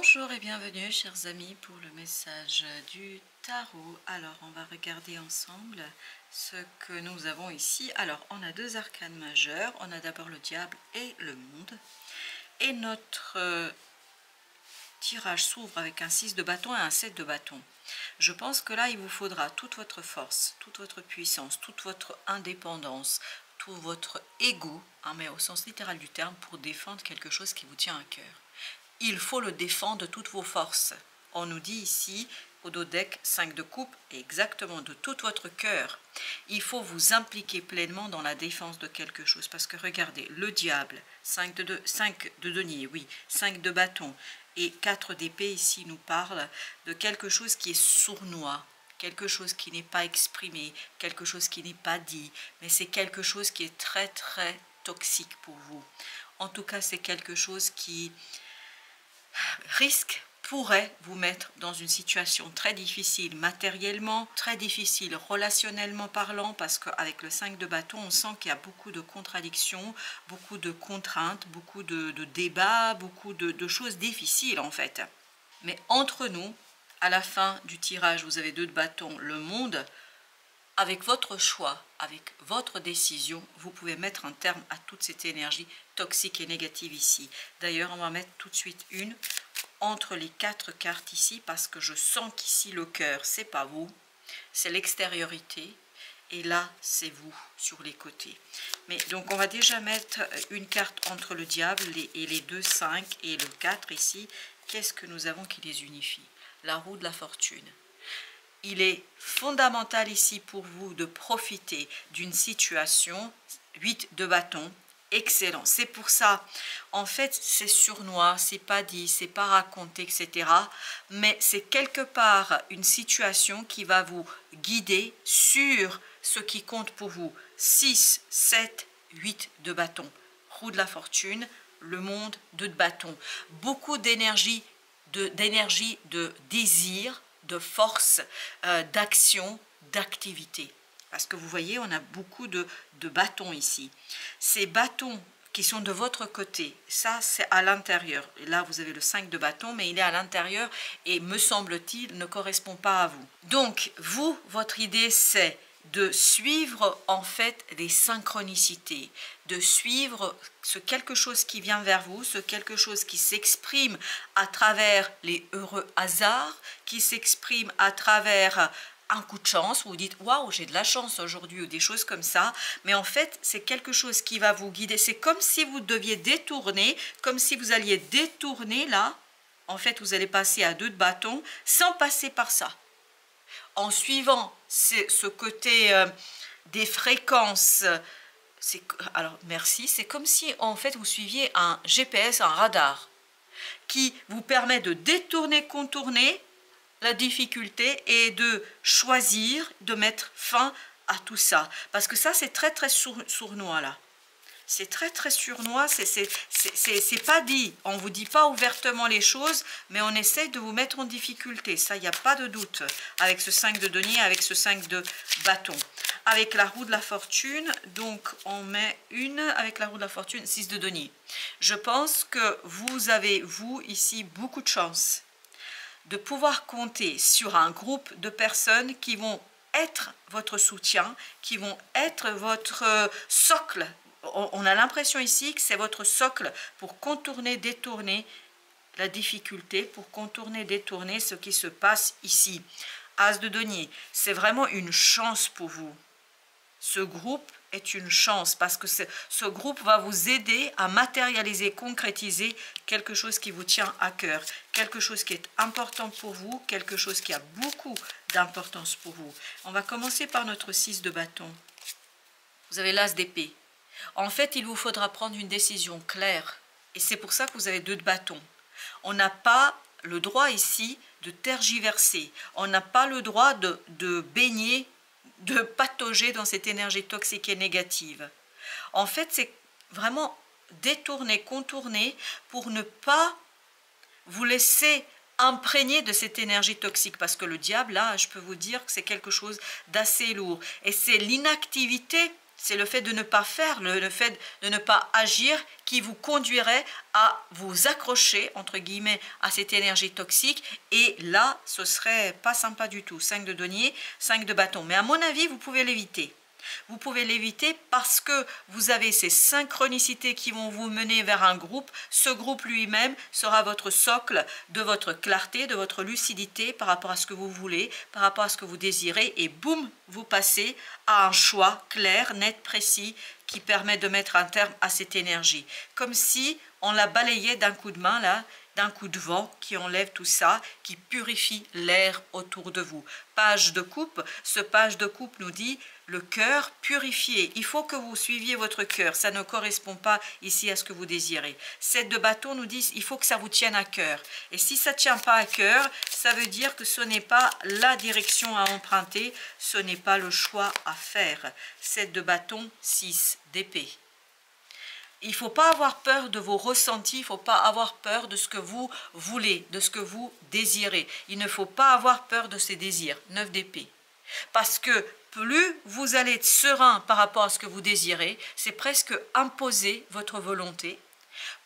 Bonjour et bienvenue chers amis pour le message du tarot. Alors on va regarder ensemble ce que nous avons ici. Alors on a deux arcanes majeurs, on a d'abord le diable et le monde. Et notre tirage s'ouvre avec un 6 de bâton et un 7 de bâton. Je pense que là il vous faudra toute votre force, toute votre puissance, toute votre indépendance, tout votre ego, mais au sens littéral du terme, pour défendre quelque chose qui vous tient à cœur. Il faut le défendre de toutes vos forces. On nous dit ici, au dos deck, 5 de coupe, exactement de tout votre cœur. Il faut vous impliquer pleinement dans la défense de quelque chose. Parce que regardez, le diable, 5 de denier, oui, 5 de bâton et 4 d'épée ici nous parle de quelque chose qui est sournois, quelque chose qui n'est pas exprimé, quelque chose qui n'est pas dit, mais c'est quelque chose qui est très très toxique pour vous. En tout cas, c'est quelque chose qui pourrait vous mettre dans une situation très difficile matériellement, très difficile relationnellement parlant, parce qu'avec le 5 de bâton, on sent qu'il y a beaucoup de contradictions, beaucoup de contraintes, beaucoup de débats, beaucoup de choses difficiles en fait. Mais entre nous, à la fin du tirage, vous avez 2 de bâton, le monde. Avec votre choix, avec votre décision, vous pouvez mettre un terme à toute cette énergie toxique et négative ici. D'ailleurs, on va mettre tout de suite une entre les 4 cartes ici, parce que je sens qu'ici le cœur, c'est pas vous, c'est l'extériorité, et là, c'est vous sur les côtés. Mais donc, on va déjà mettre une carte entre le diable et les 2, 5 et le 4 ici. Qu'est-ce que nous avons qui les unifie? La roue de la fortune. Il est fondamental ici pour vous de profiter d'une situation, 8 de bâton, excellent. C'est pour ça, en fait, c'est sournois, c'est pas dit, c'est pas raconté, etc. Mais c'est quelque part une situation qui va vous guider sur ce qui compte pour vous. 6, 7, 8 de bâton. Roue de la fortune, le monde, 2 de bâton. Beaucoup d'énergie, de désir, de force, d'action, d'activité. Parce que vous voyez, on a beaucoup de bâtons ici. Ces bâtons qui sont de votre côté, ça c'est à l'intérieur. Et là, vous avez le 5 de bâton, mais il est à l'intérieur et, me semble-t-il, ne correspond pas à vous. Donc, vous, votre idée, c'est de suivre en fait les synchronicités, de suivre ce quelque chose qui vient vers vous, ce quelque chose qui s'exprime à travers les heureux hasards, qui s'exprime à travers un coup de chance, où vous dites waouh, j'ai de la chance aujourd'hui, ou des choses comme ça. Mais en fait, c'est quelque chose qui va vous guider. C'est comme si vous deviez détourner, comme si vous alliez détourner là. En fait, vous allez passer à 2 de bâton sans passer par ça. En suivant ce côté des fréquences, alors merci, c'est comme si en fait vous suiviez un GPS, un radar, qui vous permet de détourner, contourner la difficulté et de choisir de mettre fin à tout ça. Parce que ça, c'est très très sournois là. C'est très très sournois, c'est pas dit. On ne vous dit pas ouvertement les choses, mais on essaye de vous mettre en difficulté. Ça, il n'y a pas de doute. Avec ce 5 de denier, avec ce 5 de bâton. Avec la roue de la fortune, donc on met une, avec la roue de la fortune, 6 de denier. Je pense que vous avez, vous, ici, beaucoup de chance de pouvoir compter sur un groupe de personnes qui vont être votre soutien, qui vont être votre socle. On a l'impression ici que c'est votre socle pour contourner, détourner la difficulté, pour contourner, détourner ce qui se passe ici. As de denier, c'est vraiment une chance pour vous. Ce groupe est une chance parce que ce groupe va vous aider à matérialiser, concrétiser quelque chose qui vous tient à cœur, quelque chose qui est important pour vous, quelque chose qui a beaucoup d'importance pour vous. On va commencer par notre 6 de bâton. Vous avez l'as d'épée. En fait, il vous faudra prendre une décision claire et c'est pour ça que vous avez 2 de bâton. On n'a pas le droit ici de tergiverser, on n'a pas le droit de baigner, de patauger dans cette énergie toxique et négative. En fait, c'est vraiment détourner, contourner pour ne pas vous laisser imprégner de cette énergie toxique. Parce que le diable, là, je peux vous dire que c'est quelque chose d'assez lourd. Et c'est l'inactivité, C'est le fait de ne pas faire, le fait de ne pas agir qui vous conduirait à vous accrocher, entre guillemets, à cette énergie toxique. Et là, ce serait pas sympa du tout. 5 de denier, 5 de bâton. Mais à mon avis, vous pouvez l'éviter. Vous pouvez l'éviter parce que vous avez ces synchronicités qui vont vous mener vers un groupe. Ce groupe lui-même sera votre socle de votre clarté, de votre lucidité par rapport à ce que vous voulez, par rapport à ce que vous désirez. Et boum, vous passez à un choix clair, net, précis qui permet de mettre un terme à cette énergie. Comme si on la balayait d'un coup de main là, d'un coup de vent qui enlève tout ça, qui purifie l'air autour de vous. Page de coupe, ce page de coupe nous dit le cœur purifié. Il faut que vous suiviez votre cœur, ça ne correspond pas ici à ce que vous désirez. 7 de bâton nous dit il faut que ça vous tienne à cœur. Et si ça ne tient pas à cœur, ça veut dire que ce n'est pas la direction à emprunter, ce n'est pas le choix à faire. 7 de bâton, 6 d'épée. Il ne faut pas avoir peur de vos ressentis, il ne faut pas avoir peur de ce que vous voulez, de ce que vous désirez. Il ne faut pas avoir peur de ces désirs. 9 d'épée. Parce que plus vous allez être serein par rapport à ce que vous désirez, c'est presque imposer votre volonté.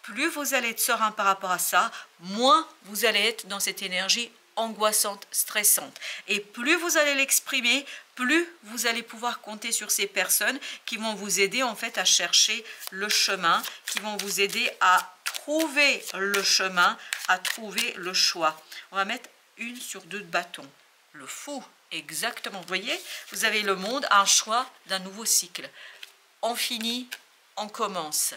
Plus vous allez être serein par rapport à ça, moins vous allez être dans cette énergie angoissante, stressante. Et plus vous allez l'exprimer, plus vous allez pouvoir compter sur ces personnes qui vont vous aider en fait à chercher le chemin, qui vont vous aider à trouver le chemin, à trouver le choix. On va mettre 1 sur 2 de bâton. Le fou, exactement. Vous voyez, vous avez le monde, un choix d'un nouveau cycle. On finit, on commence.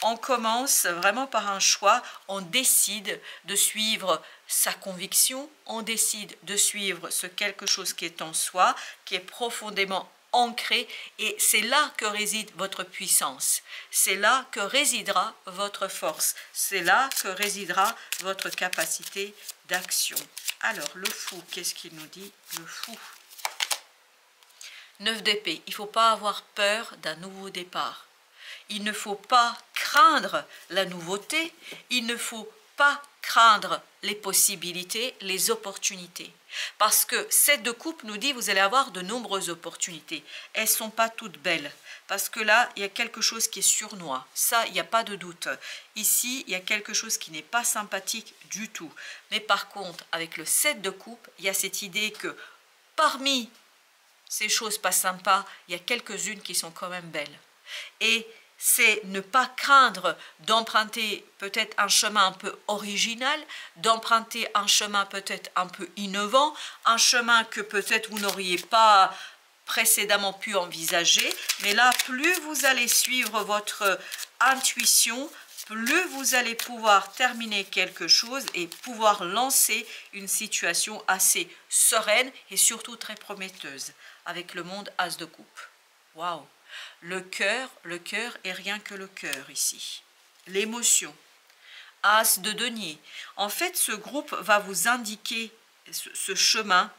On commence vraiment par un choix, on décide de suivre sa conviction, on décide de suivre ce quelque chose qui est en soi, qui est profondément ancré, et c'est là que réside votre puissance, c'est là que résidera votre force, c'est là que résidera votre capacité d'action. Alors, le fou, qu'est-ce qu'il nous dit, le fou? 9 d'épée, il ne faut pas avoir peur d'un nouveau départ. Il ne faut pas craindre la nouveauté, il ne faut pas craindre les possibilités, les opportunités. Parce que 7 de coupe nous dit vous allez avoir de nombreuses opportunités. Elles ne sont pas toutes belles. Parce que là, il y a quelque chose qui est sournois. Ça, il n'y a pas de doute. Ici, il y a quelque chose qui n'est pas sympathique du tout. Mais par contre, avec le 7 de coupe, il y a cette idée que parmi ces choses pas sympas, il y a quelques-unes qui sont quand même belles. Et c'est ne pas craindre d'emprunter peut-être un chemin un peu original, d'emprunter un chemin peut-être un peu innovant, un chemin que peut-être vous n'auriez pas précédemment pu envisager. Mais là, plus vous allez suivre votre intuition, plus vous allez pouvoir terminer quelque chose et pouvoir lancer une situation assez sereine et surtout très prometteuse avec le monde As de coupe. Waouh! Le cœur est rien que le cœur ici. L'émotion. As de denier. En fait, ce groupe va vous indiquer ce chemin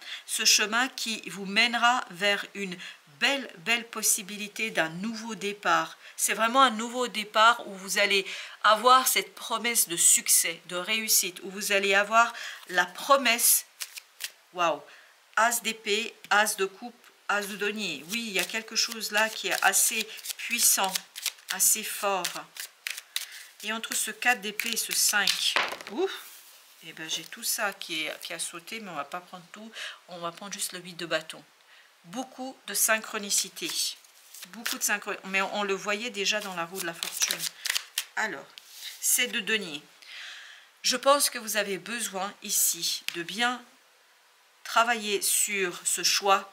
qui vous mènera vers une belle possibilité d'un nouveau départ. C'est vraiment un nouveau départ où vous allez avoir cette promesse de succès, de réussite, où vous allez avoir la promesse, waouh, As d'épée, As de coupe, As de denier. Oui, il y a quelque chose là qui est assez puissant, assez fort. Et entre ce 4 d'épée et ce 5, ouf, et ben j'ai tout ça qui a sauté, mais on va pas prendre tout. On va prendre juste le 8 de bâton. Beaucoup de synchronicité. Beaucoup de synchronicité. Mais on le voyait déjà dans la roue de la fortune. Alors, c'est de denier. Je pense que vous avez besoin ici de bien travailler sur ce choix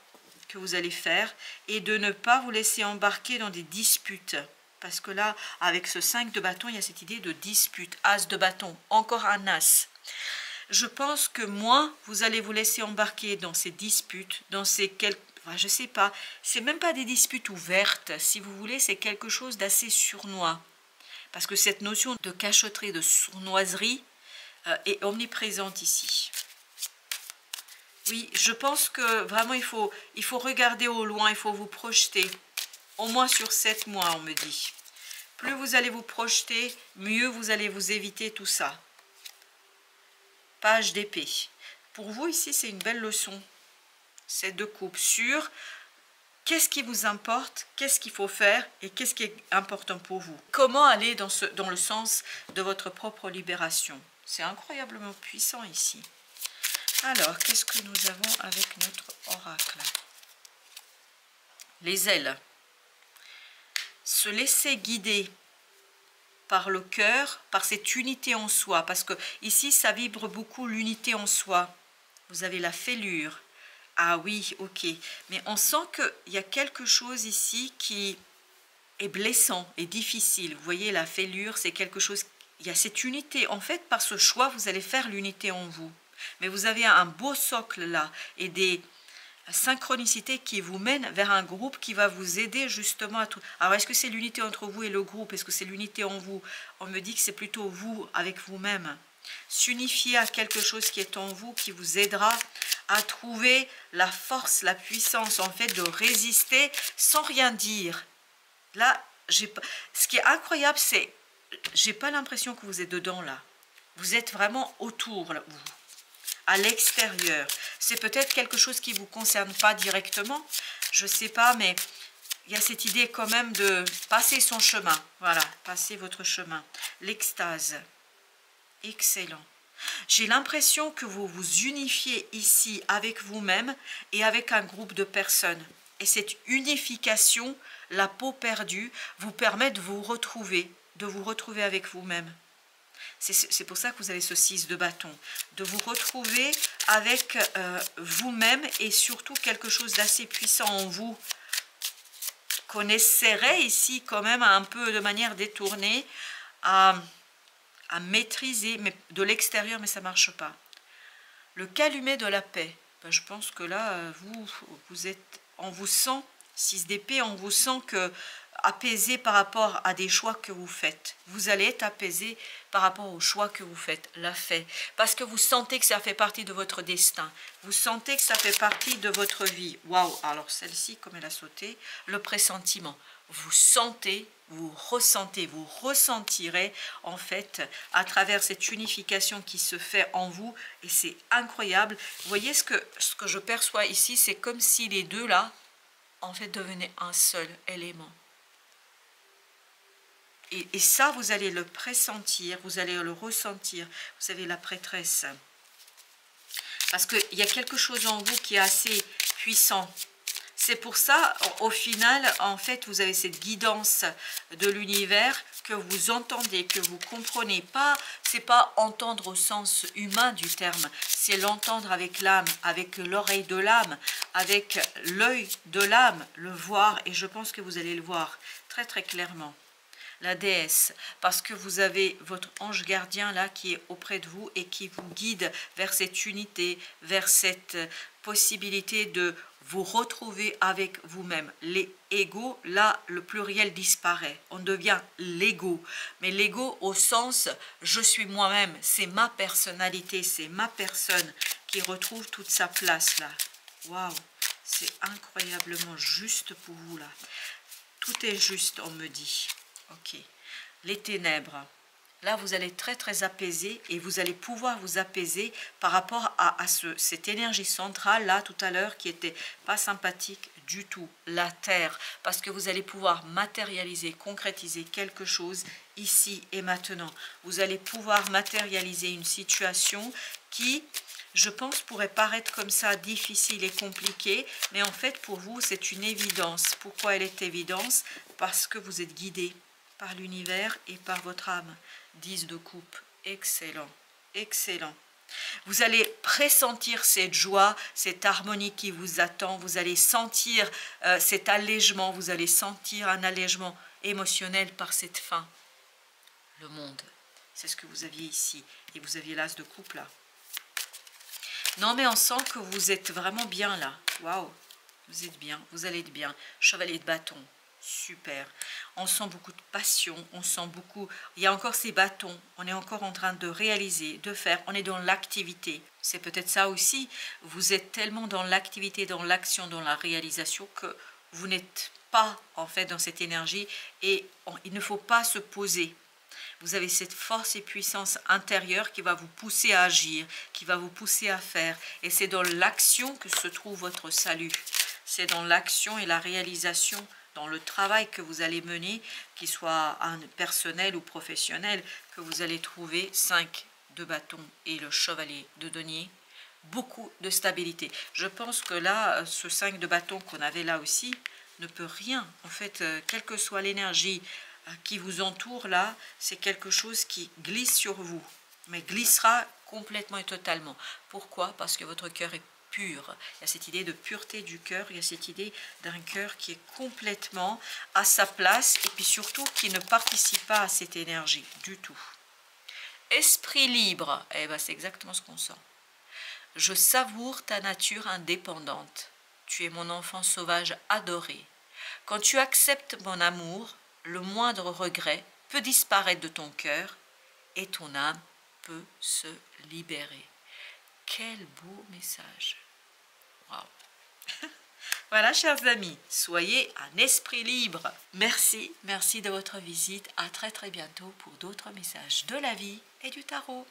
que vous allez faire et de ne pas vous laisser embarquer dans des disputes. Parce que là, avec ce 5 de bâton, il y a cette idée de dispute. As de bâton, encore un as. Je pense que moins vous allez vous laisser embarquer dans ces disputes, dans ces quelques... Enfin, je sais pas, c'est même pas des disputes ouvertes. Si vous voulez, c'est quelque chose d'assez sournois. Parce que cette notion de cachotterie, de sournoiserie est omniprésente ici. Oui, je pense que vraiment il faut regarder au loin, il faut vous projeter. Au moins sur 7 mois, on me dit. Plus vous allez vous projeter, mieux vous allez vous éviter tout ça. Page d'épée. Pour vous, ici, c'est une belle leçon. C'est de coupe sur Qu'est-ce qui vous importe? Qu'est-ce qu'il faut faire? Et qu'est-ce qui est important pour vous? Comment aller dans le sens de votre propre libération? C'est incroyablement puissant ici. Alors, qu'est-ce que nous avons avec notre oracle? Les ailes. Se laisser guider par le cœur, par cette unité en soi. Parce que ici, ça vibre beaucoup l'unité en soi. Vous avez la fêlure. Ah oui, ok. Mais on sent qu'il y a quelque chose ici qui est blessant et difficile. Vous voyez, la fêlure, c'est quelque chose... Il y a cette unité. En fait, par ce choix, vous allez faire l'unité en vous. Mais vous avez un beau socle là et des synchronicités qui vous mènent vers un groupe qui va vous aider justement à tout. Alors, est-ce que c'est l'unité entre vous et le groupe? Est-ce que c'est l'unité en vous? On me dit que c'est plutôt vous avec vous-même. S'unifier à quelque chose qui est en vous, qui vous aidera à trouver la force, la puissance, en fait, de résister sans rien dire. Là, ce qui est incroyable, c'est j'ai pas l'impression que vous êtes dedans, là. Vous êtes vraiment autour, là, vous, à l'extérieur. C'est peut-être quelque chose qui ne vous concerne pas directement, je sais pas, mais il y a cette idée quand même de passer son chemin. Voilà, passer votre chemin. L'extase. Excellent. J'ai l'impression que vous vous unifiez ici avec vous-même et avec un groupe de personnes. Et cette unification, la peau perdue, vous permet de vous retrouver avec vous-même. C'est pour ça que vous avez ce 6 de bâton. De vous retrouver avec vous-même et surtout quelque chose d'assez puissant en vous qu'on essaierait ici quand même un peu de manière détournée à maîtriser mais de l'extérieur, mais ça ne marche pas. Le calumet de la paix, ben, je pense que là, vous êtes, on vous sent, 6 d'épée, on vous sent que apaisé par rapport à des choix que vous faites. Vous allez être apaisé par rapport aux choix que vous faites, la fait. Parce que vous sentez que ça fait partie de votre destin. Vous sentez que ça fait partie de votre vie. Waouh! Alors celle-ci, comme elle a sauté, le pressentiment. Vous sentez, vous ressentez, vous ressentirez en fait à travers cette unification qui se fait en vous et c'est incroyable. Vous voyez ce que je perçois ici, c'est comme si les deux là en fait devenaient un seul élément. Et ça, vous allez le pressentir, vous allez le ressentir. Vous savez, la prêtresse. Parce qu'il y a quelque chose en vous qui est assez puissant. C'est pour ça, au final, en fait, vous avez cette guidance de l'univers que vous entendez, que vous comprenez. C'est pas entendre au sens humain du terme, c'est l'entendre avec l'âme, avec l'oreille de l'âme, avec l'œil de l'âme, le voir. Et je pense que vous allez le voir très très clairement. La déesse, parce que vous avez votre ange gardien là qui est auprès de vous et qui vous guide vers cette unité, vers cette possibilité de vous retrouver avec vous-même. Les égos, là, le pluriel disparaît. On devient l'ego. Mais l'ego au sens, je suis moi-même, c'est ma personnalité, c'est ma personne qui retrouve toute sa place là. Waouh, c'est incroyablement juste pour vous là. Tout est juste, on me dit. Ok, les ténèbres. Là, vous allez être très très apaisé et vous allez pouvoir vous apaiser par rapport à cette énergie centrale là tout à l'heure qui était pas sympathique du tout, la terre, parce que vous allez pouvoir matérialiser, concrétiser quelque chose ici et maintenant. Vous allez pouvoir matérialiser une situation qui, je pense, pourrait paraître comme ça difficile et compliquée, mais en fait pour vous c'est une évidence. Pourquoi elle est évidence? Parce que vous êtes guidé par l'univers et par votre âme. 10 de coupe, excellent, excellent. Vous allez pressentir cette joie, cette harmonie qui vous attend, vous allez sentir cet allègement, vous allez sentir un allègement émotionnel par cette fin. Le monde, c'est ce que vous aviez ici, et vous aviez l'as de coupe là. Non mais on sent que vous êtes vraiment bien là, waouh, vous êtes bien, vous allez être bien. Chevalier de bâton. Super, on sent beaucoup de passion, on sent beaucoup, il y a encore ces bâtons, on est encore en train de réaliser, de faire, on est dans l'activité. C'est peut-être ça aussi, vous êtes tellement dans l'activité, dans l'action, dans la réalisation que vous n'êtes pas en fait dans cette énergie et il ne faut pas se poser. Vous avez cette force et puissance intérieure qui va vous pousser à agir, qui va vous pousser à faire et c'est dans l'action que se trouve votre salut. c'est dans l'action et la réalisation, dans le travail que vous allez mener, qu'il soit personnel ou professionnel, que vous allez trouver 5 de bâton et le chevalier de denier, beaucoup de stabilité. Je pense que là, ce 5 de bâton qu'on avait là aussi, ne peut rien. En fait, quelle que soit l'énergie qui vous entoure là, c'est quelque chose qui glisse sur vous, mais glissera complètement et totalement. Pourquoi? Parce que votre cœur est pur. Il y a cette idée de pureté du cœur, il y a cette idée d'un cœur qui est complètement à sa place et puis surtout qui ne participe pas à cette énergie du tout. Esprit libre, eh ben, c'est exactement ce qu'on sent. Je savoure ta nature indépendante. Tu es mon enfant sauvage adoré. Quand tu acceptes mon amour, le moindre regret peut disparaître de ton cœur et ton âme peut se libérer. Quel beau message! Waouh! Voilà, chers amis, soyez un esprit libre. Merci de votre visite. À très bientôt pour d'autres messages de la vie et du tarot.